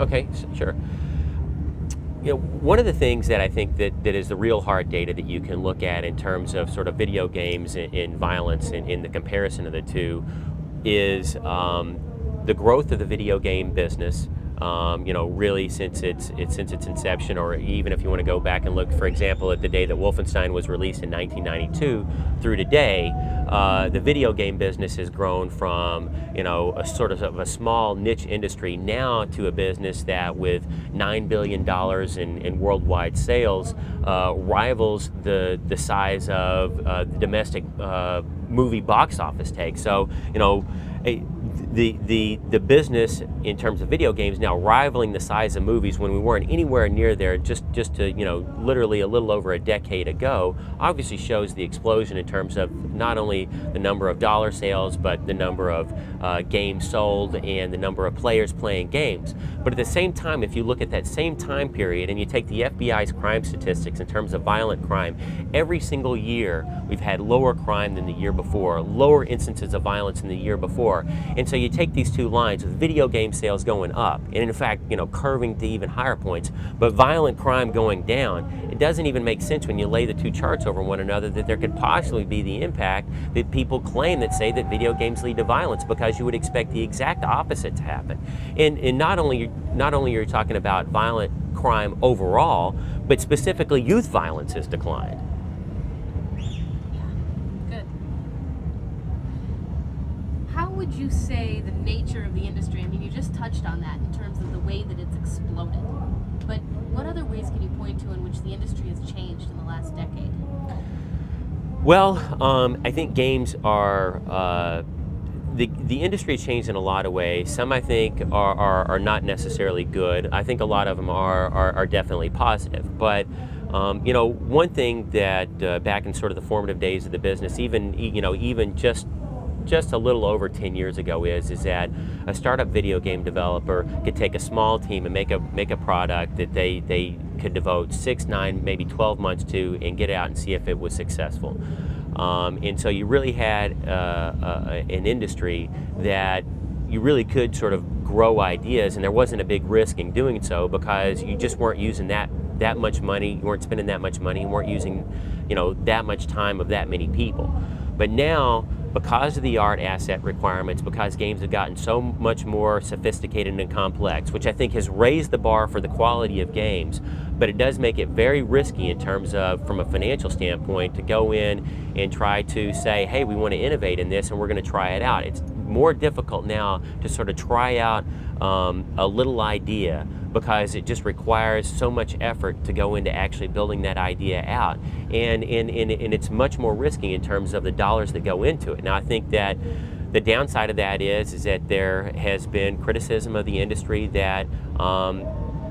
Okay, sure. One of the things that I think that is the real hard data that you can look at in terms of sort of video games and violence in the comparison of the two is the growth of the video game business. Really since its inception, or even if you want to go back and look, for example, at the day that Wolfenstein was released in 1992 through today, the video game business has grown from a sort of a small niche industry now to a business that, with $9 billion in worldwide sales, rivals the size of the domestic movie box office take. So the business in terms of video games now rivaling the size of movies when we weren't anywhere near there just to literally a little over a decade ago, obviously shows the explosion in terms of not only the number of dollar sales, but the number of games sold and the number of players playing games. But at the same time, if you look at that same time period and you take the FBI's crime statistics in terms of violent crime, every single year we've had lower crime than the year before, lower instances of violence than the year before. And so you take these two lines with video game sales going up, and in fact, curving to even higher points, but violent crime going down. It doesn't even make sense when you lay the two charts over one another that there could possibly be the impact that people claim that say that video games lead to violence, because you would expect the exact opposite to happen. And not only are you talking about violent crime overall, but specifically youth violence has declined. How would you say the nature of the industry, I mean, you just touched on that in terms of the way that it's exploded, but what other ways can you point to in which the industry has changed in the last decade? Well, I think games are, the industry has changed in a lot of ways. Some I think are not necessarily good. I think a lot of them are definitely positive. But one thing that back in sort of the formative days of the business, even just a little over 10 years ago, is that a startup video game developer could take a small team and make a product that they could devote 6, 9, maybe 12 months to and get it out and see if it was successful. And so you really had an industry that you really could sort of grow ideas, and there wasn't a big risk in doing so because you just weren't using that much money, you weren't spending that much money, you weren't using that much time of that many people. But now, because of the art asset requirements, because games have gotten so much more sophisticated and complex, which I think has raised the bar for the quality of games, but it does make it very risky in terms of, from a financial standpoint, to go in and try to say, hey, we want to innovate in this and we're going to try it out. It's more difficult now to sort of try out a little idea, because it just requires so much effort to go into actually building that idea out. And it's much more risky in terms of the dollars that go into it. Now, I think that the downside of that is that there has been criticism of the industry that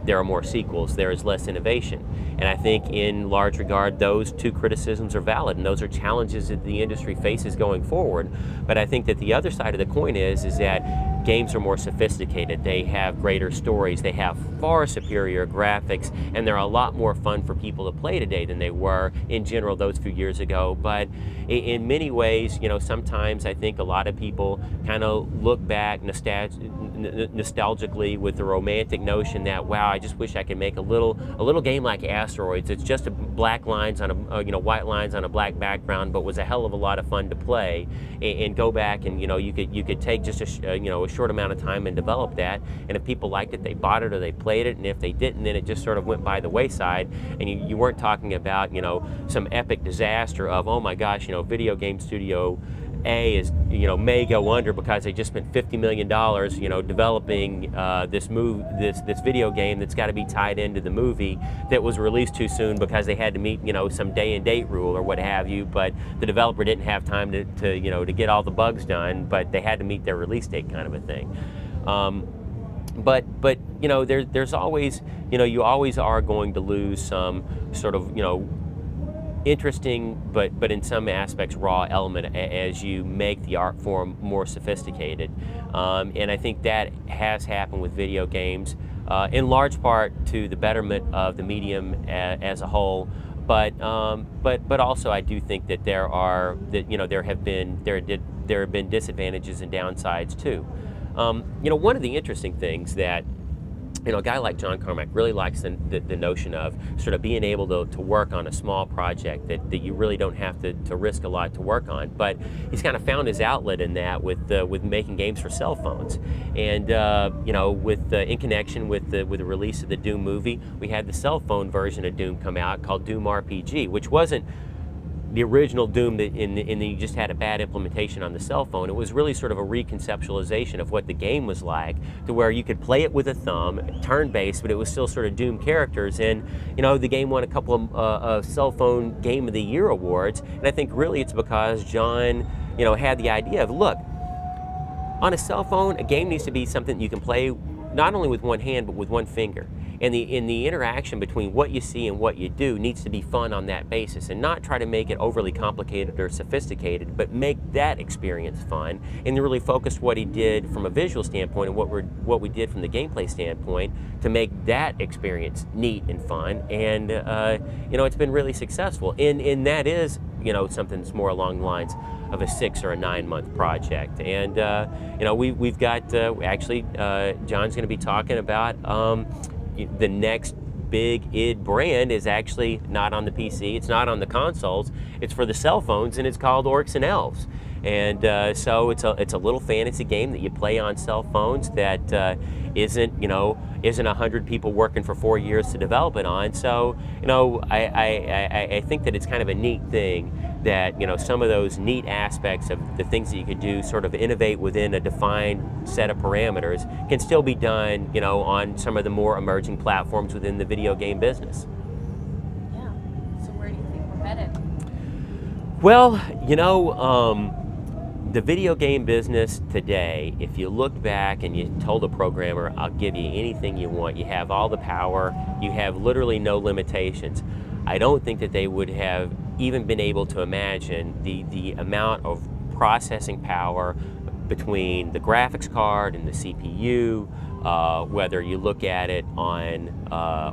there are more sequels, there is less innovation. And I think in large regard, those two criticisms are valid, and those are challenges that the industry faces going forward. But I think that the other side of the coin is that games are more sophisticated. They have greater stories, they have far superior graphics, and they're a lot more fun for people to play today than they were in general those few years ago. But in many ways, sometimes I think a lot of people kind of look back nostalgically with the romantic notion that, wow, I just wish I could make a little game like Asteroids. It's just black lines on a white lines on a black background, but was a hell of a lot of fun to play. And go back and you could take just a short amount of time and develop that. And if people liked it, they bought it or they played it. And if they didn't, then it just sort of went by the wayside. And you weren't talking about some epic disaster of, oh my gosh, video game studio A is may go under because they just spent $50 million developing this video game that's got to be tied into the movie that was released too soon because they had to meet some day and date rule or what have you, but the developer didn't have time to get all the bugs done, but they had to meet their release date, kind of a thing. But there's always you always are going to lose some sort of interesting, but in some aspects raw element as you make the art form more sophisticated. And I think that has happened with video games, in large part to the betterment of the medium as a whole. But also I do think that there have been disadvantages and downsides too. One of the interesting things that a guy like John Carmack really likes the notion of sort of being able to work on a small project that you really don't have to risk a lot to work on. But he's kind of found his outlet in that with making games for cell phones. And in connection with the release of the Doom movie, we had the cell phone version of Doom come out called Doom RPG, which wasn't the original Doom and then you just had a bad implementation on the cell phone. It was really sort of a reconceptualization of what the game was like, to where you could play it with a thumb, turn-based, but it was still sort of Doom characters. And the game won a couple of cell phone Game of the Year awards. And I think really it's because John, had the idea of, look, on a cell phone, a game needs to be something you can play not only with one hand but with one finger. And the interaction between what you see and what you do needs to be fun on that basis, and not try to make it overly complicated or sophisticated, but make that experience fun. And really focused what he did from a visual standpoint and what we did from the gameplay standpoint to make that experience neat and fun. And it's been really successful. And that is something that's more along the lines of a 6 or a 9 month project. And we've got John's going to be talking about the next big id brand is actually not on the PC, it's not on the consoles, it's for the cell phones, and it's called Orcs and Elves. And so it's a little fantasy game that you play on cell phones that isn't 100 people working for 4 years to develop it on. So I think that it's kind of a neat thing that some of those neat aspects of the things that you could do, sort of innovate within a defined set of parameters, can still be done on some of the more emerging platforms within the video game business. Yeah. So where do you think we're headed? Well, the video game business today, if you looked back and you told a programmer, I'll give you anything you want, you have all the power, you have literally no limitations, I don't think that they would have even been able to imagine the amount of processing power between the graphics card and the CPU, whether you look at it on,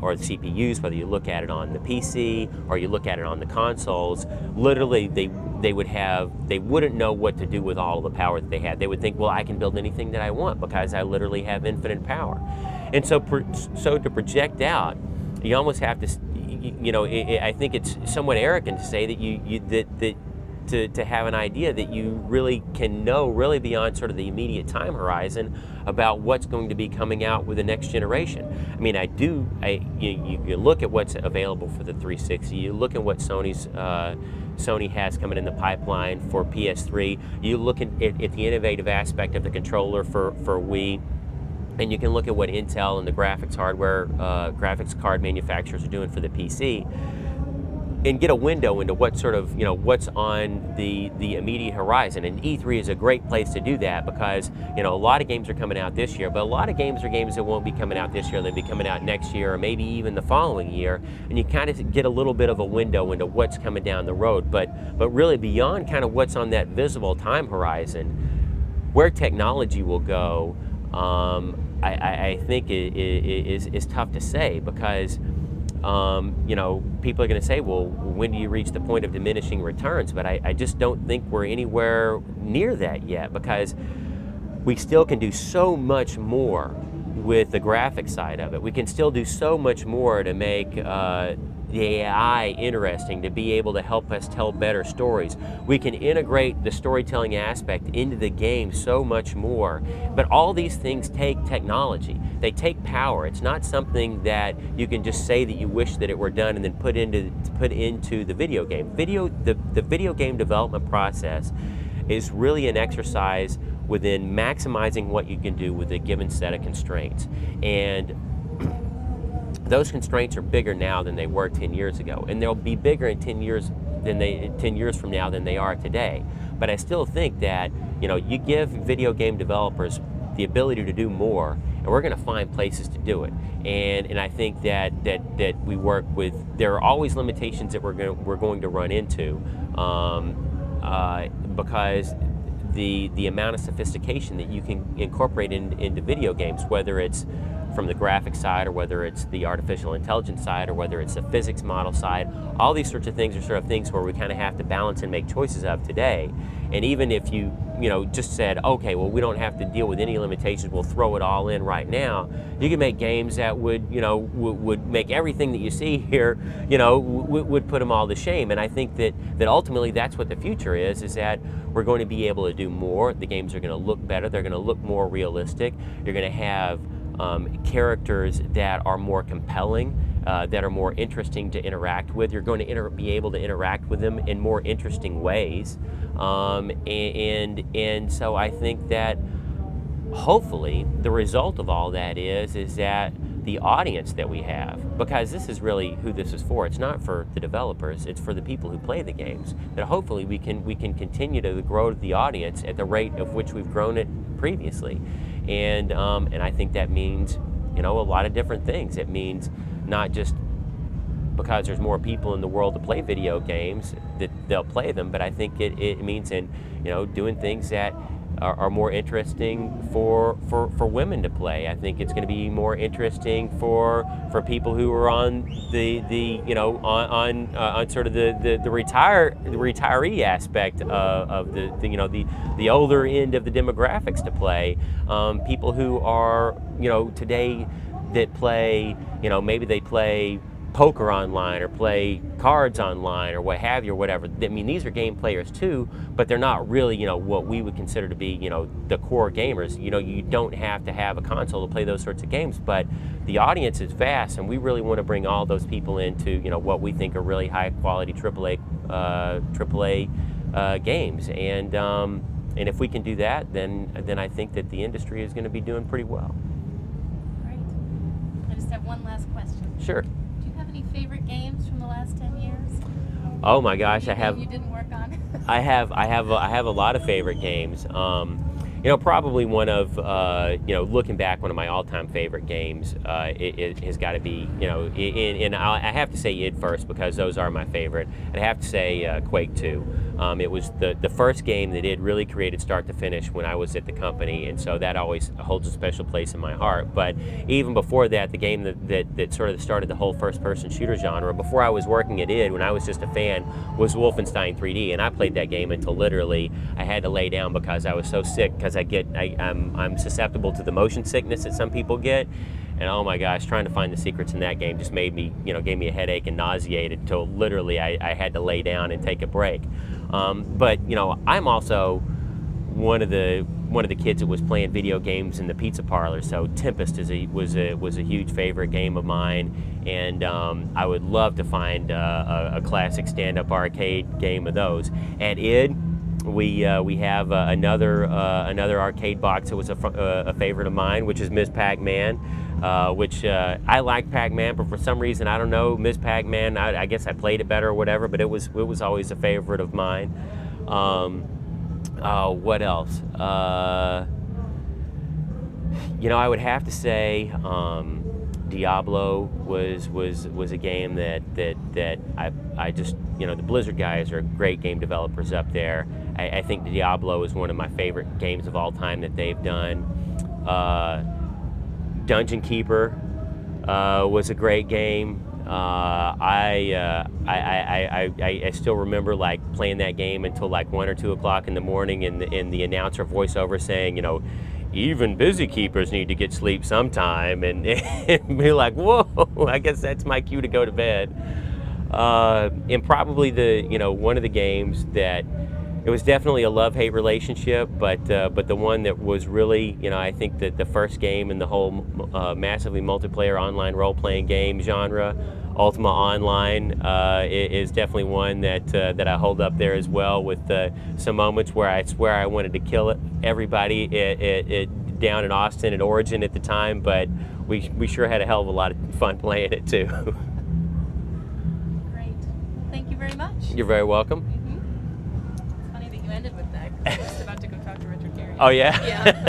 or the CPUs, whether you look at it on the PC or you look at it on the consoles. Literally, they wouldn't know what to do with all of the power that they had. They would think, well, I can build anything that I want because I literally have infinite power. And so to project out, you almost have to, I think it's somewhat arrogant to say that to have an idea that you really can know really beyond sort of the immediate time horizon about what's going to be coming out with the next generation. I mean, you look at what's available for the 360, you look at what Sony has coming in the pipeline for PS3, you look at the innovative aspect of the controller for Wii, and you can look at what Intel and the graphics card manufacturers are doing for the PC, and get a window into what sort of, what's on the immediate horizon. And E3 is a great place to do that because, a lot of games are coming out this year, but a lot of games are games that won't be coming out this year, they'll be coming out next year or maybe even the following year, and you kind of get a little bit of a window into what's coming down the road. But really beyond kind of what's on that visible time horizon, where technology will go, I think is tough to say because people are going to say, well, when do you reach the point of diminishing returns? But I just don't think we're anywhere near that yet, because we still can do so much more with the graphic side of it. We can still do so much more to make the AI interesting, to be able to help us tell better stories. We can integrate the storytelling aspect into the game so much more. But all these things take technology. They take power. It's not something that you can just say that you wish that it were done and then put into the video game. The video game development process is really an exercise within maximizing what you can do with a given set of constraints. And those constraints are bigger now than they were 10 years ago, and they'll be bigger in 10 years from now than they are today. But I still think that you give video game developers the ability to do more, and we're going to find places to do it. And I think that we work with. There are always limitations that we're going to run into because the amount of sophistication that you can incorporate into video games, whether it's from the graphics side, or whether it's the artificial intelligence side, or whether it's the physics model side. All these sorts of things are sort of things where we kind of have to balance and make choices of today. And even if you just said, okay, well, we don't have to deal with any limitations, we'll throw it all in right now, you can make games that would make everything that you see here, would put them all to shame. And I think that ultimately that's what the future is that we're going to be able to do more. The games are going to look better. They're going to look more realistic. You're going to have characters that are more compelling, that are more interesting to interact with. You're going to be able to interact with them in more interesting ways. And so I think that hopefully the result of all that is that the audience that we have, because this is really who this is for. It's not for the developers, it's for the people who play the games. That hopefully we can continue to grow the audience at the rate of which we've grown it previously. And I think that means a lot of different things. It means not just because there's more people in the world to play video games that they'll play them, but I think it means in doing things that are more interesting for women to play. I think it's going to be more interesting for people who are on on sort of the retiree aspect of the older end of the demographics to play. People who are today that play maybe they play poker online or play cards online or what have you or whatever. I mean, these are game players too, but they're not really what we would consider to be the core gamers. You don't have to have a console to play those sorts of games, but the audience is vast, and we really want to bring all those people into what we think are really high quality AAA games. And if we can do that, then I think that the industry is going to be doing pretty well. Great. I just have one last question. Sure. Any favorite games from the last 10 years? Oh my gosh, I have. You didn't work on. I have a lot of favorite games. Probably one of looking back, one of my all-time favorite games it has got to be and I have to say id first because those are my favorite. I'd have to say Quake 2. It was the first game that id really created start to finish when I was at the company, and so that always holds a special place in my heart. But even before that, the game that sort of started the whole first-person shooter genre, before I was working at id, when I was just a fan, was Wolfenstein 3D, and I played that game until literally I had to lay down because I was so sick, because I'm susceptible to the motion sickness that some people get. And oh my gosh, trying to find the secrets in that game just made me, gave me a headache and nauseated until literally I had to lay down and take a break. But I'm also one of the kids that was playing video games in the pizza parlor. So Tempest was a huge favorite game of mine, and I would love to find a classic stand-up arcade game of those. At id, we have another arcade box that was a favorite of mine, which is Ms. Pac-Man, which I like Pac-Man, but for some reason, I don't know, Ms. Pac-Man, I guess I played it better or whatever, but it was always a favorite of mine. What else? I would have to say Diablo was a game that I just, the Blizzard guys are great game developers up there. I think Diablo is one of my favorite games of all time that they've done. Dungeon Keeper was a great game. I still remember playing that game until 1 or 2 o'clock in the morning, and the announcer voiceover saying, even busy keepers need to get sleep sometime, and be like, whoa, I guess that's my cue to go to bed. And probably one of the games that it was definitely a love-hate relationship, but the one that was really, I think that the first game in the whole massively multiplayer online role-playing game genre, Ultima Online, is definitely one that I hold up there as well, with some moments where I swear I wanted to kill everybody down in Austin at Origin at the time, but we sure had a hell of a lot of fun playing it too. Great. Thank you very much. You're very welcome. It's funny that you ended with that. I was just about to go talk to Richard Carey. Oh yeah? Yeah.